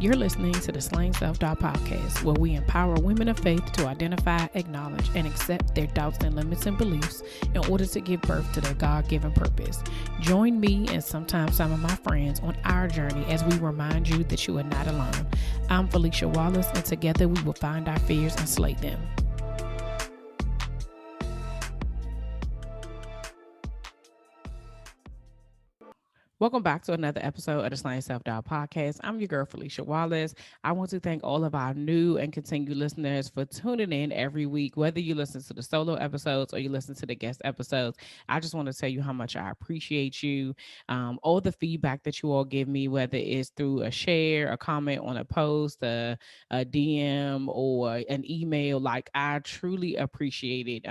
You're listening to the Slaying Self-Doubt podcast, where we empower women of faith to identify, acknowledge, and accept their doubts and limits and beliefs in order to give birth to their God-given purpose. Join me and sometimes some of my friends on our journey as we remind you that you are not alone. I'm Felicia Wallace, and together we will find our fears and slay them. Welcome back to another episode of the Slaying Self-Doubt podcast. I'm your girl, Felicia Wallace. I want to thank all of our new and continued listeners for tuning in every week, whether you listen to the solo episodes or you listen to the guest episodes. I just want to tell you how much I appreciate you. All the feedback that you all give me, whether it's through a share, a comment on a post, a DM, or an email, like I truly appreciate it.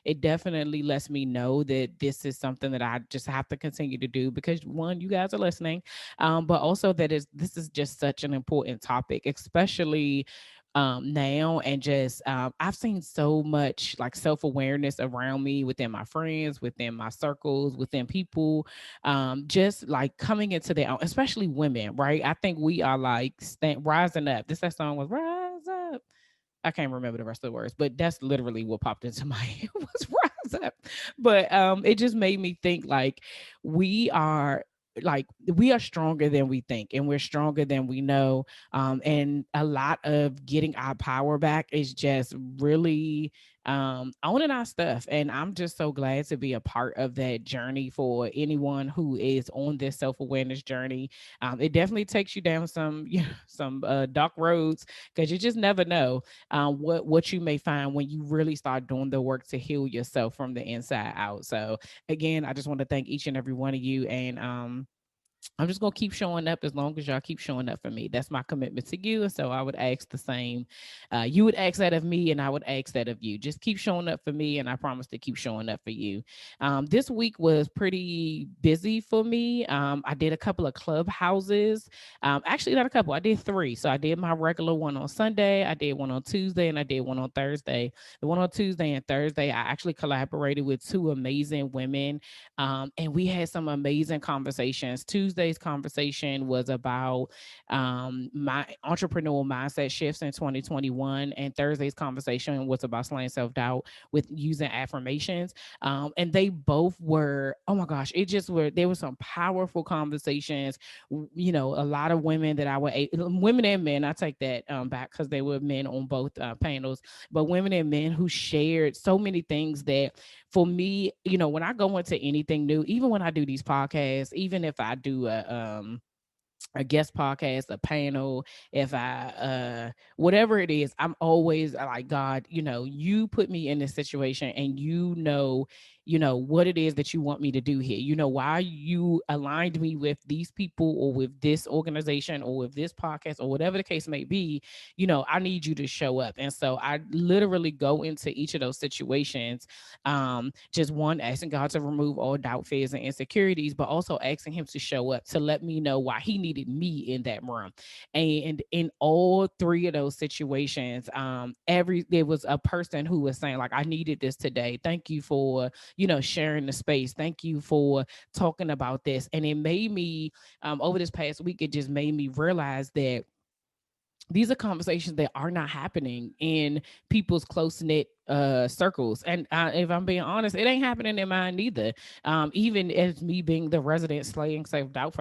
It definitely lets me know that this is something that I just have to continue to do because one, you guys are listening, but also this is just such an important topic, especially now. And just I've seen so much like self-awareness around me, within my friends, within my circles, within people, just like coming into their own, especially women, right? I think we are like rising up. That song was Rise Up. I can't remember the rest of the words, but that's literally what popped into my head was Rise Up. But it just made me think like we are we are stronger than we think, and we're stronger than we know. And a lot of getting our power back is just really owning our stuff. And I'm just so glad to be a part of that journey for anyone who is on this self-awareness journey. It definitely takes you down some some dark roads, because you just never know what you may find when you really start doing the work to heal yourself from the inside out. So again, I just want to thank each and every one of you, and I'm just gonna keep showing up as long as y'all keep showing up for me. That's my commitment to you. And so I would ask the same. You would ask that of me, and I would ask that of you. Just keep showing up for me, and I promise to keep showing up for you. This week was pretty busy for me. I did a couple of clubhouses. Actually, not a couple. I did three. So I did my regular one on Sunday. I did one on Tuesday, and I did one on Thursday. The one on Tuesday and Thursday, I actually collaborated with two amazing women, and we had some amazing conversations. Tuesday's conversation was about my entrepreneurial mindset shifts in 2021, and Thursday's conversation was about slaying self-doubt with using affirmations. And they both were, oh my gosh, there were some powerful conversations. A lot of women that women and men, I take that back, because they were men on both panels, but women and men who shared so many things that for me, when I go into anything new, even when I do these podcasts, even if I do a guest podcast, a panel, if I whatever it is, I'm always like, God, you put me in this situation, and what it is that you want me to do here. Why you aligned me with these people, or with this organization, or with this podcast, or whatever the case may be. I need you to show up. And so I literally go into each of those situations, just one, asking God to remove all doubt, fears, and insecurities, but also asking him to show up to let me know why he needed me in that room. And in all three of those situations, there was a person who was saying like, I needed this today. Thank you for sharing the space. Thank you for talking about this. And it made me, over this past week, it just made me realize that these are conversations that are not happening in people's close-knit circles. And if I'm being honest, it ain't happening in mine neither. Even as me being the resident slaying self-doubt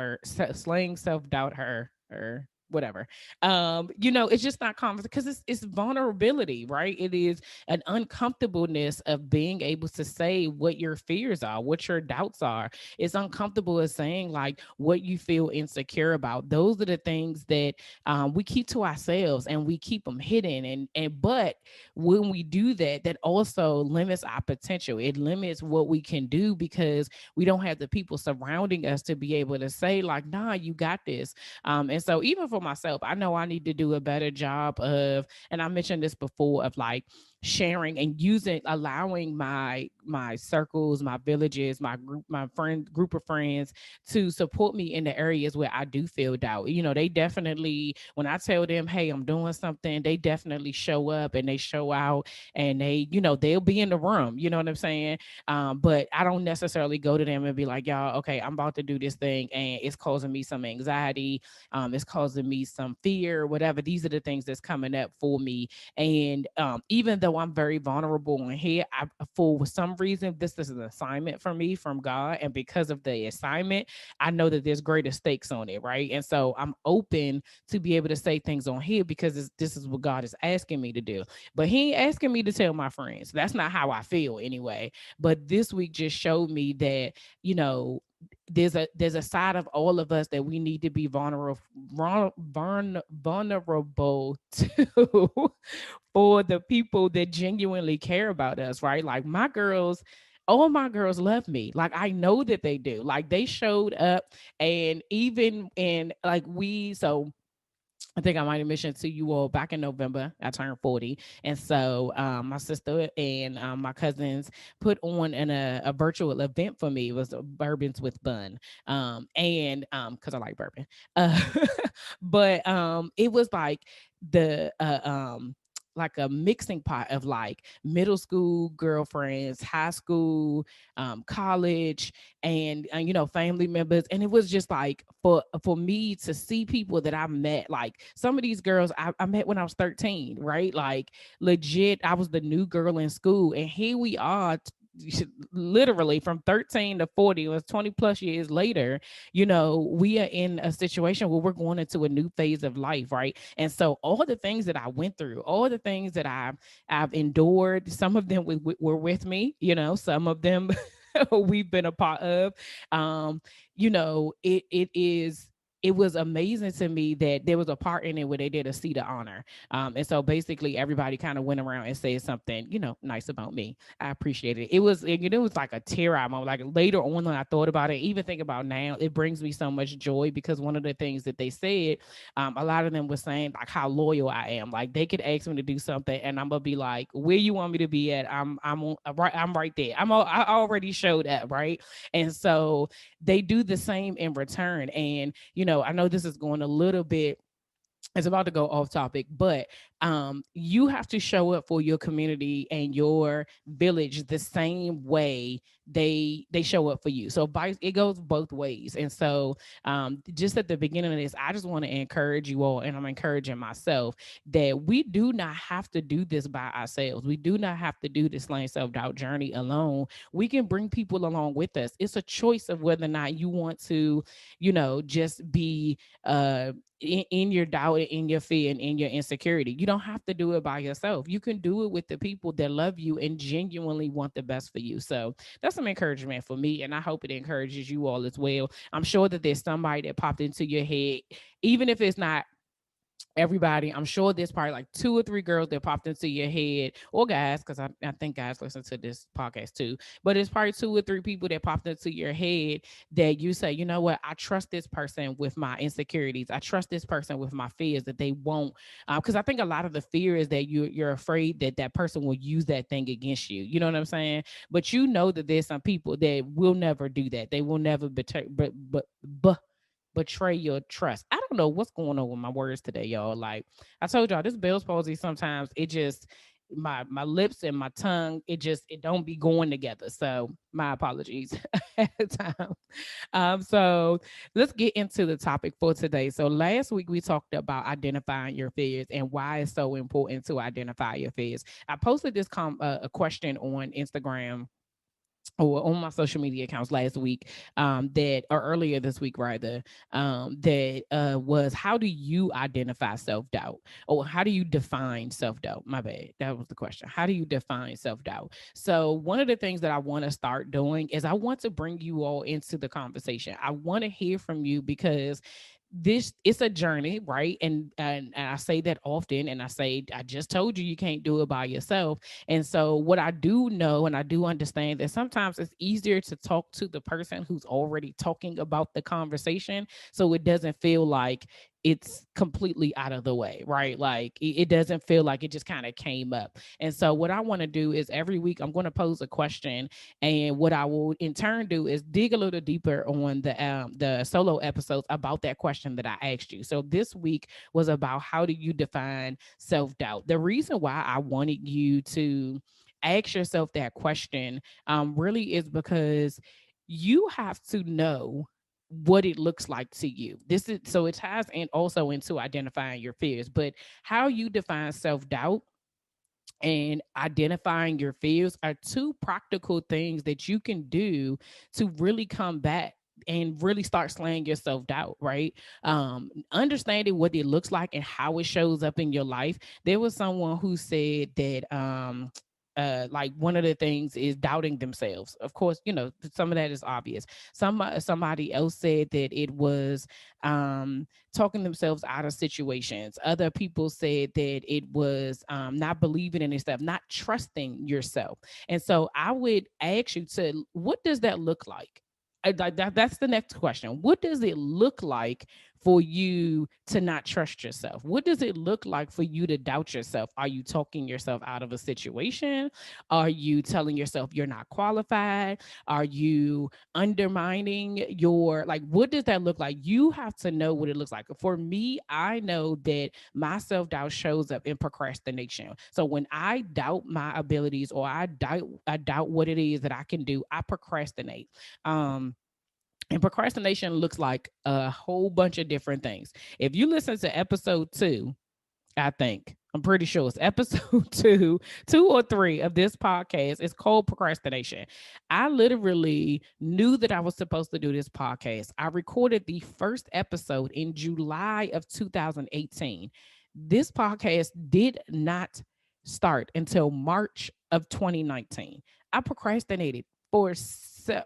her whatever. It's just not conversation, because it's vulnerability, right? It is an uncomfortableness of being able to say what your fears are, what your doubts are. It's uncomfortable as saying like what you feel insecure about. Those are the things that we keep to ourselves, and we keep them hidden. But when we do that, that also limits our potential. It limits what we can do, because we don't have the people surrounding us to be able to say like, nah, you got this. And so even for myself, I know I need to do a better job of, and I mentioned this before, of like sharing and using, allowing my circles, my villages, my group, my friend group of friends to support me in the areas where I do feel doubt. They definitely, when I tell them, hey, I'm doing something, they definitely show up and they show out, and they'll be in the room. You know what I'm saying? But I don't necessarily go to them and be like, y'all, okay, I'm about to do this thing and it's causing me some anxiety. It's causing me some fear, whatever. These are the things that's coming up for me. And even though I'm very vulnerable in here, for some reason, this is an assignment for me from God. And because of the assignment, I know that there's greater stakes on it, right? And so I'm open to be able to say things on here because this is what God is asking me to do. But He ain't asking me to tell my friends. That's not how I feel anyway. But this week just showed me that, you know, there's a side of all of us that we need to be vulnerable to for the people that genuinely care about us, right? Like my girls, all my girls love me. Like I know that they do. Like they showed up, and even in like so I think I might have mentioned to you all back in November, I turned 40. And so my sister and my cousins put on a virtual event for me. It was Bourbons with Bun. And because I like bourbon. Uh, but it was the like a mixing pot of like middle school girlfriends, high school, college, and family members. And it was just like for me to see people that I met, like some of these girls I met when I was 13, right? Like legit, I was the new girl in school, and here we are literally from 13 to 40, it was 20 plus years later. We are in a situation where we're going into a new phase of life, right? And so all the things that I went through, all the things that I've endured, some of them were with me, some of them we've been a part of. um it was amazing to me that there was a part in it where they did a seat of honor. And so basically everybody kind of went around and said something, nice about me. I appreciate it. It was like a tear out moment. Like later on when I thought about it, even think about now, it brings me so much joy because one of the things that they said, a lot of them was saying like how loyal I am. Like they could ask me to do something and I'm gonna be like, where you want me to be at? I'm right there. I already showed up, right? And so they do the same in return. And I know this is going a little bit, it's about to go off topic, but you have to show up for your community and your village the same way they show up for you. So it goes both ways. And so just at the beginning of this, I just want to encourage you all, and I'm encouraging myself, that we do not have to do this by ourselves. We do not have to do this Slaying Self-Doubt journey alone. We can bring people along with us. It's a choice of whether or not you want to, just be in your doubt, in your fear, and in your insecurity. You don't have to do it by yourself. You can do it with the people that love you and genuinely want the best for you. So that's some encouragement for me, and I hope it encourages you all as well. I'm sure that there's somebody that popped into your head, even if it's not everybody. I'm sure there's probably like two or three girls that popped into your head, or guys, because I think guys listen to this podcast too. But it's probably two or three people that popped into your head that you say, you know what, I trust this person with my insecurities. I trust this person with my fears, that they won't. Because I think a lot of the fear is that you're afraid that that person will use that thing against you. You know what I'm saying? But you know that there's some people that will never do that. They will never betray your trust. I don't know what's going on with my words today, y'all. Like I told y'all, this Bell's palsy, sometimes it just my lips and my tongue, it don't be going together. So my apologies at the time. So let's get into the topic for today. So last week we talked about identifying your fears and why it's so important to identify your fears. I posted this a question on Instagram or on my social media accounts last week, that or earlier this week rather, that was, how do you identify self-doubt, or how do you define self-doubt? My bad, that was the question. How do you define self-doubt? So one of the things that I want to start doing is I want to bring you all into the conversation. I want to hear from you because this it's a journey, right? And I say that often, and I say, I just told you can't do it by yourself. And so what I do know, and I do understand, that sometimes it's easier to talk to the person who's already talking about the conversation, so it doesn't feel like it's completely out of the way, right? Like it doesn't feel like it just kind of came up. And so what I want to do is every week I'm going to pose a question, and what I will in turn do is dig a little deeper on the solo episodes about that question that I asked you. So this week was about how do you define self-doubt. The reason why I wanted you to ask yourself that question really is because you have to know what it looks like to you. This is so it ties in also into identifying your fears, but how you define self-doubt and identifying your fears are two practical things that you can do to really combat and really start slaying your self-doubt, right? Understanding what it looks like and how it shows up in your life. There was someone who said that like one of the things is doubting themselves. Of course, some of that is obvious. Somebody else said that it was talking themselves out of situations. Other people said that it was not believing in yourself, not trusting yourself. And so I would ask you to, what does that look like? That's the next question. What does it look like for you to not trust yourself? What does it look like for you to doubt yourself? Are you talking yourself out of a situation? Are you telling yourself you're not qualified? Are you undermining your, like, what does that look like? You have to know what it looks like. For me, I know that my self-doubt shows up in procrastination. So when I doubt my abilities, or I doubt what it is that I can do, I procrastinate. um and procrastination looks like a whole bunch of different things. If you listen to episode 2, I think. I'm pretty sure it's episode two or three of this podcast. It's called Procrastination. I literally knew that I was supposed to do this podcast. I recorded the first episode in July of 2018. This podcast did not start until March of 2019. I procrastinated for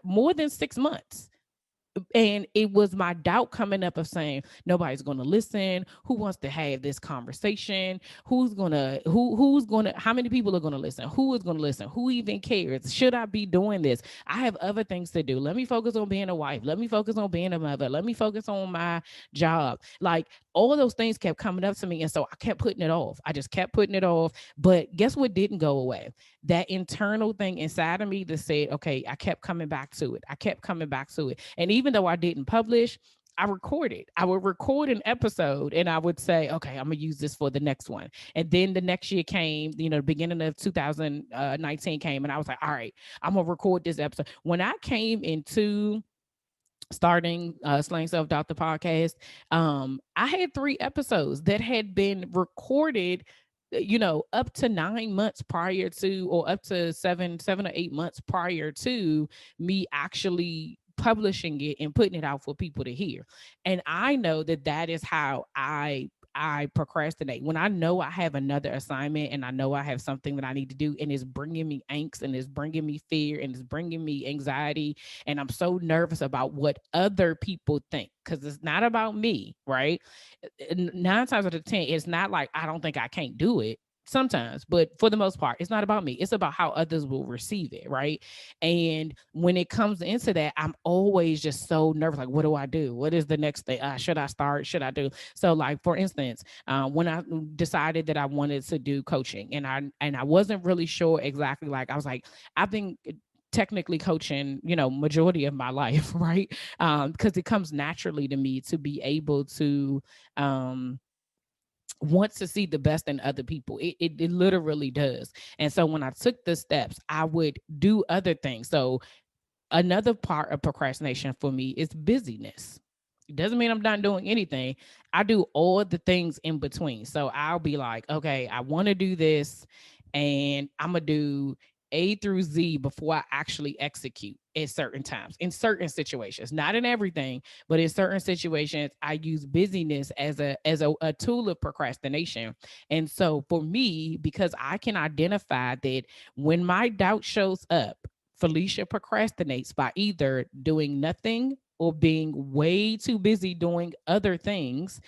more than 6 months, and it was my doubt coming up of saying nobody's going to listen. Who wants to have this conversation? Who's gonna how many people are going to listen? Who is going to listen? Who even cares? Should I be doing this? I have other things to do. Let me focus on being a wife. Let me focus on being a mother. Let me focus on my job. Like, all of those things kept coming up to me, and so I kept putting it off. I just kept putting it off. But guess what didn't go away? That internal thing inside of me that said, okay, I kept coming back to it. I kept coming back to it. And even though I didn't publish, I recorded. I would record an episode and I would say, okay, I'm gonna use this for the next one. And then the next year came, the beginning of 2019 came, and I was like, all right, I'm gonna record this episode. When I came into starting Slaying Self Doubt the podcast, I had 3 episodes that had been recorded, up to 9 months prior to, or up to 7 or 8 months prior to me actually publishing it and putting it out for people to hear. And I know that that is how I procrastinate. When I know I have another assignment and I know I have something that I need to do, and it's bringing me angst and it's bringing me fear and it's bringing me anxiety, and I'm so nervous about what other people think, because it's not about me, right? 9 times out of 10, it's not like I don't think I can't do it. Sometimes, but for the most part, it's not about me. It's about how others will receive it, right? And when it comes into that, I'm always just so nervous. Like, what do I do? What is the next thing? Should I start? Should I do? So, like, for instance, when I decided that I wanted to do coaching, and I wasn't really sure exactly. Like, I was like, I've been technically coaching, majority of my life, right? Because it comes naturally to me to be able to want to see the best in other people. It literally does. And so when I took the steps, I would do other things. So another part of procrastination for me is busyness. It doesn't mean I'm not doing anything. I do all the things in between. So I'll be like, okay, I want to do this, and I'm going to do A through Z before I actually execute at certain times, in certain situations, not in everything, but in certain situations, I use busyness as a tool of procrastination. And so for me, because I can identify that when my doubt shows up, Felicia procrastinates by either doing nothing or being way too busy doing other things.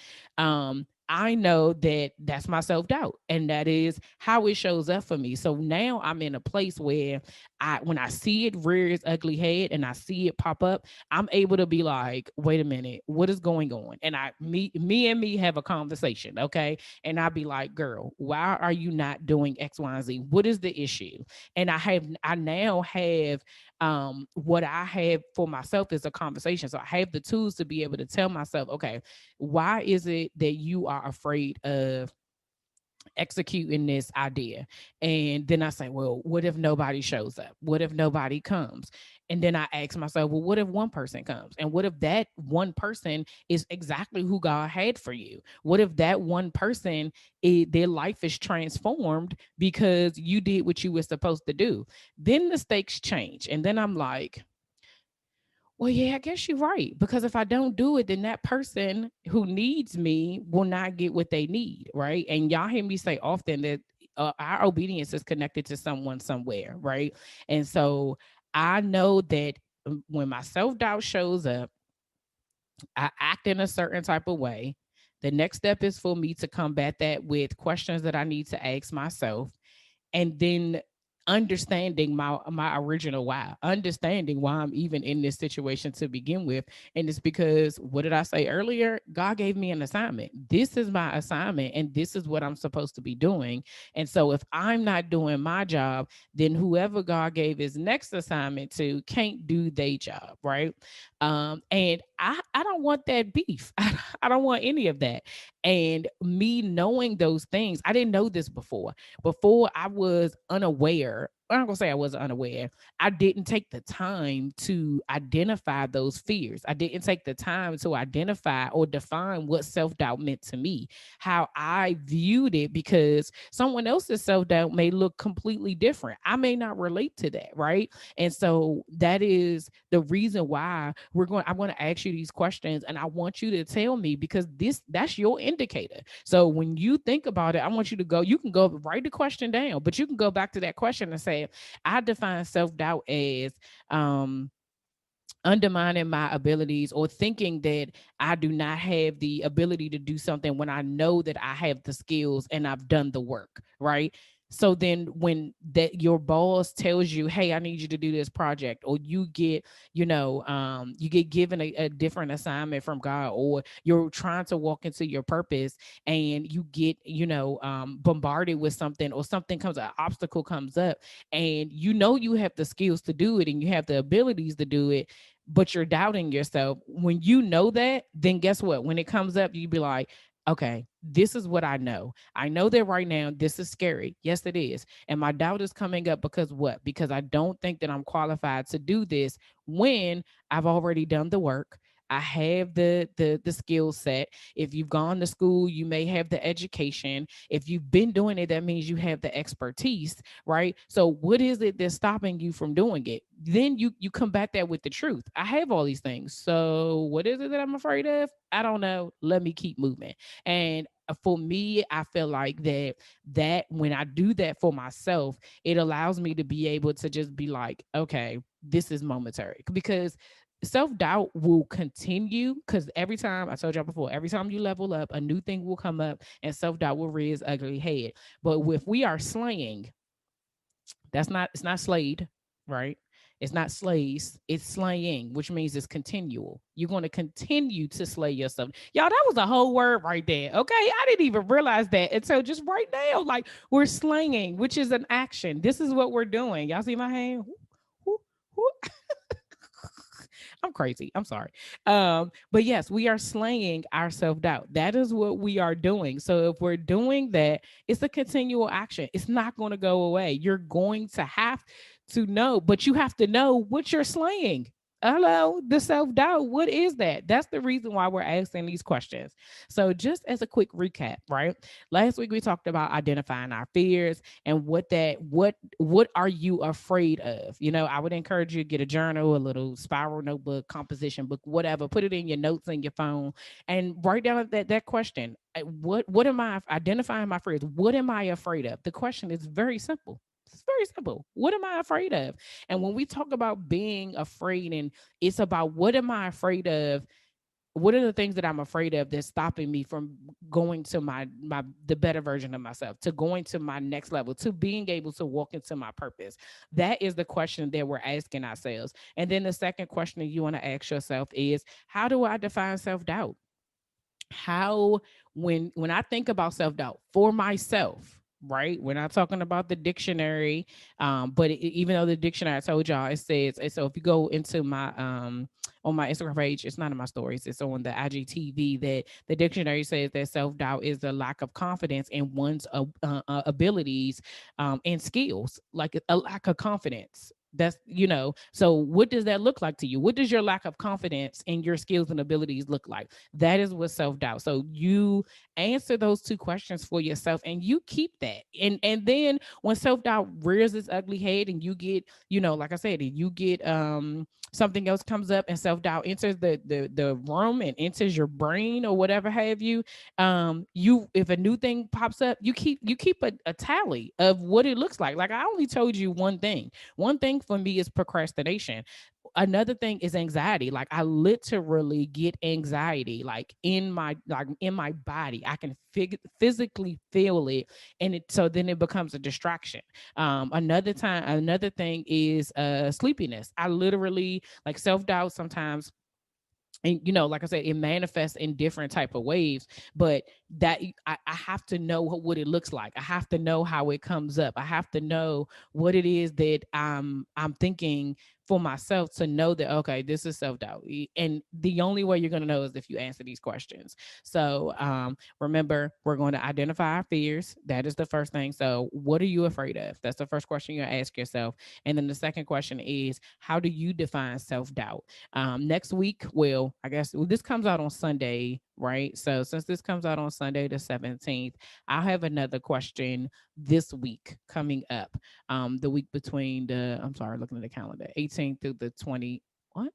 I know that that's my self doubt, and that is how it shows up for me. So now I'm in a place where when I see it rear its ugly head and I see it pop up, I'm able to be like, wait a minute, what is going on? And me have a conversation, okay? And I'll be like, girl, why are you not doing X, Y, and Z? What is the issue? And I now have what I have for myself is a conversation. So I have the tools to be able to tell myself, okay, why is it that you are afraid of executing this idea? And then I say, well, what if nobody shows up? What if nobody comes? And then I ask myself, well, what if one person comes? And what if that one person is exactly who God had for you? What if that one person, their life is transformed because you did what you were supposed to do? Then the stakes change. And then I'm like, well, yeah, I guess you're right. Because if I don't do it, then that person who needs me will not get what they need, right? And y'all hear me say often that our obedience is connected to someone somewhere, right? And so I know that when my self doubt shows up, I act in a certain type of way. The next step is for me to combat that with questions that I need to ask myself, and then understanding my original why, understanding why I'm even in this situation to begin with. And it's because, what did I say earlier? God gave me an assignment. This is my assignment and this is what I'm supposed to be doing. And so if I'm not doing my job, then whoever God gave his next assignment to can't do their job, right? And I don't want that beef. I don't want any of that. And me knowing those things, I didn't know this before. Before, I was unaware. I'm not gonna say I was unaware. I didn't take the time to identify those fears. I didn't take the time to identify or define what self-doubt meant to me, how I viewed it, because someone else's self-doubt may look completely different. I may not relate to that, right? And so that is the reason why I'm going to ask you these questions, and I want you to tell me, because that's your indicator. So when you think about it, I want you to go, you can go write the question down, but you can go back to that question and say, I define self-doubt as undermining my abilities, or thinking that I do not have the ability to do something when I know that I have the skills and I've done the work, right? So then when that your boss tells you, hey, I need you to do this project, or you get, you get given a different assignment from God, or you're trying to walk into your purpose and you get, bombarded with something, or something comes, an obstacle comes up, and you have the skills to do it and you have the abilities to do it, but you're doubting yourself. When you know that, then guess what? When it comes up, you be like, okay, this is what I know. I know that right now this is scary. Yes, it is. And my doubt is coming up because what? Because I don't think that I'm qualified to do this when I've already done the work. I have the skill set. If you've gone to school, you may have the education. If you've been doing it, that means you have the expertise, right? So what is it that's stopping you from doing it? Then you combat that with the truth. I have all these things. So what is it that I'm afraid of? I don't know. Let me keep moving. And for me, I feel like that when I do that for myself, it allows me to be able to just be like, okay, this is momentary. Because self-doubt will continue, because every time, I told y'all before, every time you level up, a new thing will come up and self-doubt will rear its ugly head. But if we are slaying, it's not slayed, right? It's not slays, it's slaying, which means it's continual. You're going to continue to slay yourself. Y'all, that was a whole word right there. Okay. I didn't even realize that until just right now. Like, we're slaying, which is an action. This is what we're doing. Y'all see my hand? Whoo, whoo, I'm crazy. I'm sorry. But yes, we are slaying our self doubt. That is what we are doing. So if we're doing that, it's a continual action. It's not going to go away. You're going to have to know, but you have to know what you're slaying. Hello, the self doubt. What is that? That's the reason why we're asking these questions. So, just as a quick recap, right? Last week we talked about identifying our fears and what are you afraid of. I would encourage you to get a journal, a little spiral notebook, composition book, whatever. Put it in your notes in your phone and write down that question. What am I identifying my fears? What am I afraid of? The question is very simple. It's very simple. What am I afraid of? And when we talk about being afraid, and it's about what am I afraid of, what are the things that I'm afraid of that's stopping me from going to my the better version of myself, to going to my next level, to being able to walk into my purpose? That is the question that we're asking ourselves. And then the second question that you want to ask yourself is, how do I define self-doubt? How, when I think about self-doubt for myself, right, we're not talking about the dictionary, but even though the dictionary, I told y'all, it says, and so if you go into my on my Instagram page, it's not in my stories, it's on the IGTV, that the dictionary says that self-doubt is the lack of confidence in one's abilities and skills, like a lack of confidence. That's, so what does that look like to you? What does your lack of confidence in your skills and abilities look like? That is what self-doubt. So you answer those two questions for yourself, and you keep that. And then when self-doubt rears its ugly head, and you get, like I said, you get something else comes up, and self-doubt enters the room and enters your brain or whatever have you, you, if a new thing pops up, you keep a tally of what it looks like I only told you one thing for me is procrastination. Another thing is anxiety. Like I literally get anxiety, like in my body. I can physically feel it, and so then it becomes a distraction. Another thing is sleepiness. I literally, like, self-doubt sometimes, and like I said, it manifests in different type of waves, but that I have to know what it looks like. I have to know how it comes up. I have to know what it is that I'm thinking for myself, to know that, okay, this is self-doubt. And the only way you're going to know is if you answer these questions. So remember, we're going to identify our fears. That is the first thing. So what are you afraid of? That's the first question you ask yourself. And then the second question is, how do you define self-doubt? Next week, well, I guess, this comes out on Sunday, right? So since this comes out on Sunday the 17th, I'll have another question this week coming up. The week between I'm sorry, looking at the calendar, 18th through the 20, what?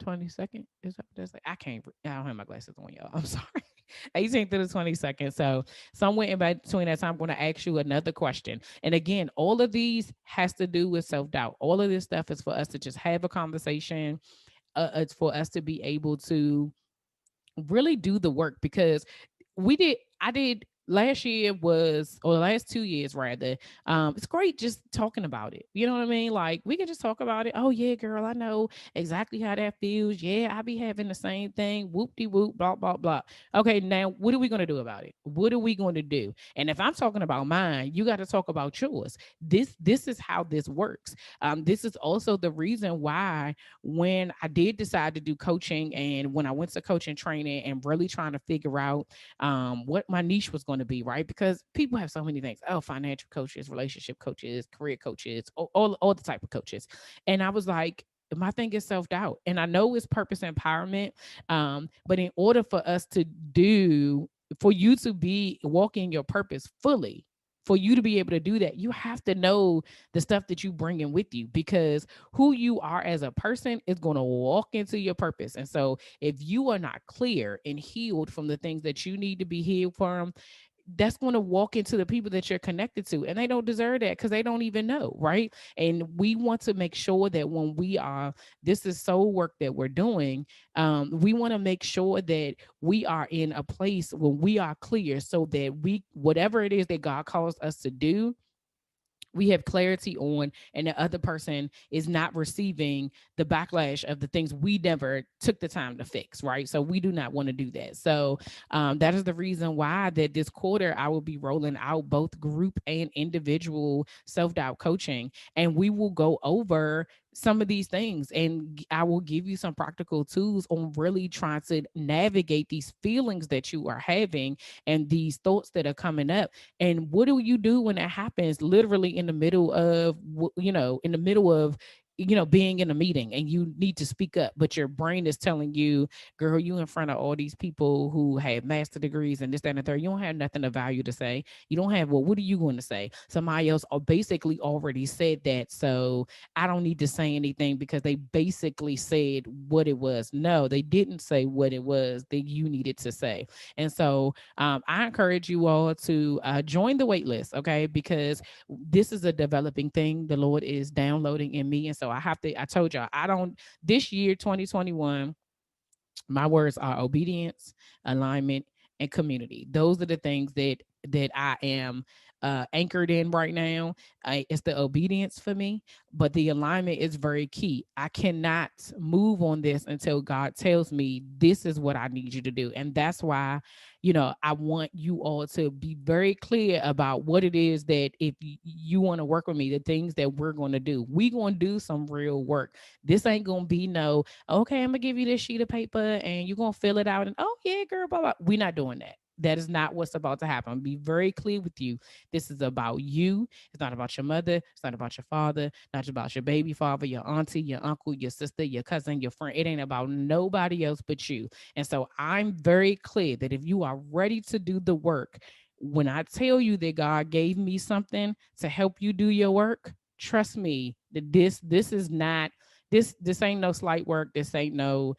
22nd? Is that what that's like? I don't have my glasses on, y'all. I'm sorry. 18th to the 22nd. So somewhere in between that time, I'm going to ask you another question. And again, all of these has to do with self-doubt. All of this stuff is for us to just have a conversation. It's for us to be able to really do the work, because I did last year, was, or the last 2 years rather. It's great just talking about it. You know what I mean? Like, we can just talk about it. Oh yeah, girl, I know exactly how that feels. Yeah, I be having the same thing. Whoop de whoop, blah blah blah. Okay, now what are we going to do about it? What are we going to do? And if I'm talking about mine, you got to talk about yours. This is how this works. This is also the reason why, when I did decide to do coaching, and when I went to coaching training and really trying to figure out what my niche was going to be, right? Because people have so many things. Oh, financial coaches, relationship coaches, career coaches, all the type of coaches. And I was like, my thing is self-doubt. And I know it's purpose empowerment. But in order for you to be walking your purpose fully, for you to be able to do that, you have to know the stuff that you bring in with you, because who you are as a person is going to walk into your purpose. And so if you are not clear and healed from the things that you need to be healed from, that's going to walk into the people that you're connected to, and they don't deserve that, because they don't even know, right? And we want to make sure that when we are, this is soul work that we're doing, we want to make sure that we are in a place where we are clear, so that we, whatever it is that God calls us to do, we have clarity on, and the other person is not receiving the backlash of the things we never took the time to fix, right? So we do not want to do that. So that is the reason why that this quarter I will be rolling out both group and individual self-doubt coaching, and we will go over some of these things, and I will give you some practical tools on really trying to navigate these feelings that you are having, and these thoughts that are coming up. And what do you do when that happens, literally in the middle of, in the middle of, being in a meeting, and you need to speak up, but your brain is telling you, girl, you in front of all these people who have master degrees and this, that, and the third. You don't have nothing of value to say. You don't have, well, what are you going to say? Somebody else basically already said that. So I don't need to say anything, because they basically said what it was. No, they didn't say what it was that you needed to say. And so I encourage you all to join the wait list, okay? Because this is a developing thing the Lord is downloading in me. And so I told y'all, this year, 2021, My words are obedience, alignment, and community. Those are the things that I am anchored in right now. It's the obedience for me, but the alignment is very key. I cannot move on this until God tells me this is what I need you to do, and that's why, I want you all to be very clear about what it is that if you want to work with me, the things that we're going to do. We're going to do some real work. This ain't going to be no, okay, I'm gonna give you this sheet of paper and you're gonna fill it out and oh yeah, girl, blah blah. We're not doing that. That is not what's about to happen. Be very clear with you. This is about you. It's not about your mother. It's not about your father. Not about your baby father, your auntie, your uncle, your sister, your cousin, your friend. It ain't about nobody else but you. And so I'm very clear that if you are ready to do the work, when I tell you that God gave me something to help you do your work, trust me that this is not this ain't no slight work. This ain't no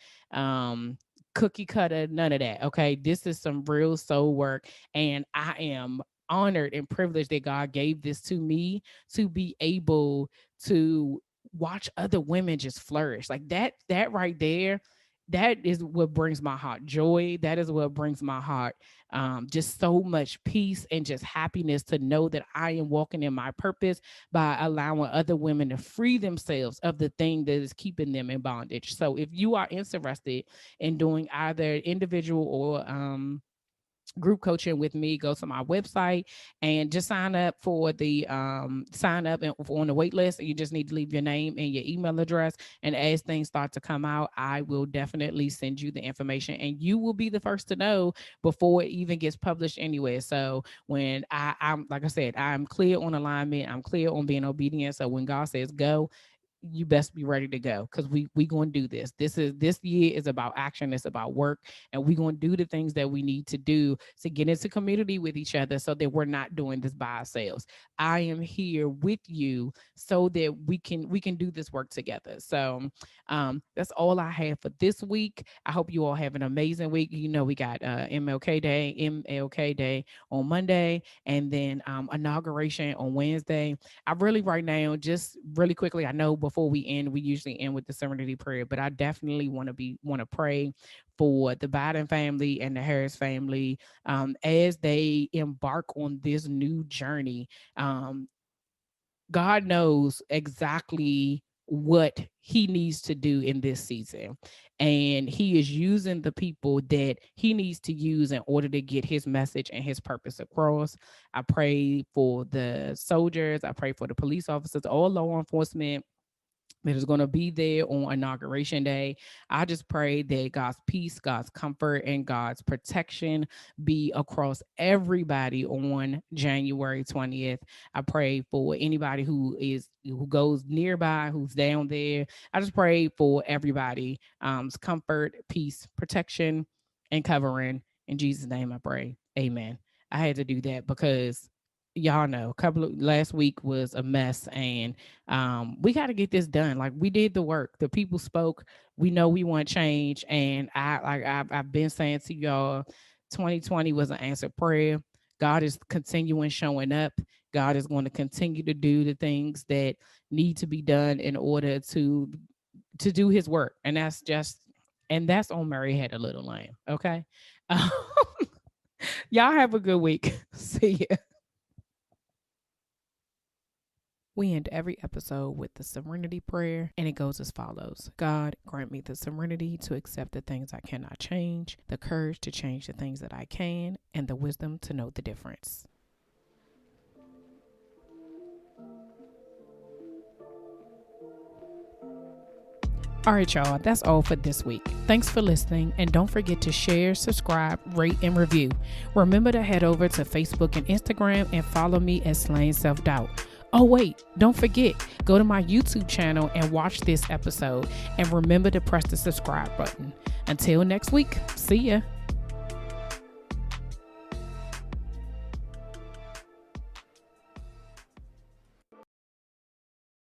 cookie cutter, none of that. Okay. This is some real soul work. And I am honored and privileged that God gave this to me to be able to watch other women just flourish. Like that right there, that is what brings my heart joy. That is what brings my heart just so much peace and just happiness to know that I am walking in my purpose by allowing other women to free themselves of the thing that is keeping them in bondage. So if you are interested in doing either individual or group coaching with me, go to my website and just sign up for the sign up on the wait list. You just need to leave your name and your email address, and as things start to come out, I will definitely send you the information and you will be the first to know before it even gets published anywhere. So when I'm like I said, I'm clear on alignment, I'm clear on being obedient. So when God says go, you best be ready to go because we going to do this. This year is about action. It's about work, and we going to do the things that we need to do to get into community with each other so that we're not doing this by ourselves. I am here with you so that we can do this work together. So that's all I have for this week. I hope you all have an amazing week. We got MLK Day on Monday, and then inauguration on Wednesday. I really right now, just really quickly, I know before we end, we usually end with the serenity prayer, but I definitely want to pray for the Biden family and the Harris family as they embark on this new journey. Um, God knows exactly what he needs to do in this season. And he is using the people that he needs to use in order to get his message and his purpose across. I pray for the soldiers. I pray for the police officers, all law enforcement that is going to be there on inauguration day. I just pray that God's peace, God's comfort, and God's protection be across everybody on January 20th. I pray for anybody who goes nearby, who's down there. I just pray for everybody comfort, peace, protection, and covering. In Jesus' name I pray. Amen. I had to do that because y'all know last week was a mess, and we got to get this done. Like, we did the work, the people spoke, we know we want change, and I've been saying to y'all, 2020 was an answered prayer. God is continuing showing up. God is going to continue to do the things that need to be done in order to do his work, and that's on Mary Had a Little Lamb. Okay. um, y'all have a good week. See ya. We end every episode with the serenity prayer, and it goes as follows. God, grant me the serenity to accept the things I cannot change, the courage to change the things that I can, and the wisdom to know the difference. All right, y'all, that's all for this week. Thanks for listening, and don't forget to share, subscribe, rate, and review. Remember to head over to Facebook and Instagram and follow me at Slaying Self-Doubt. Oh, wait, don't forget, go to my YouTube channel and watch this episode, and remember to press the subscribe button. Until next week, see ya.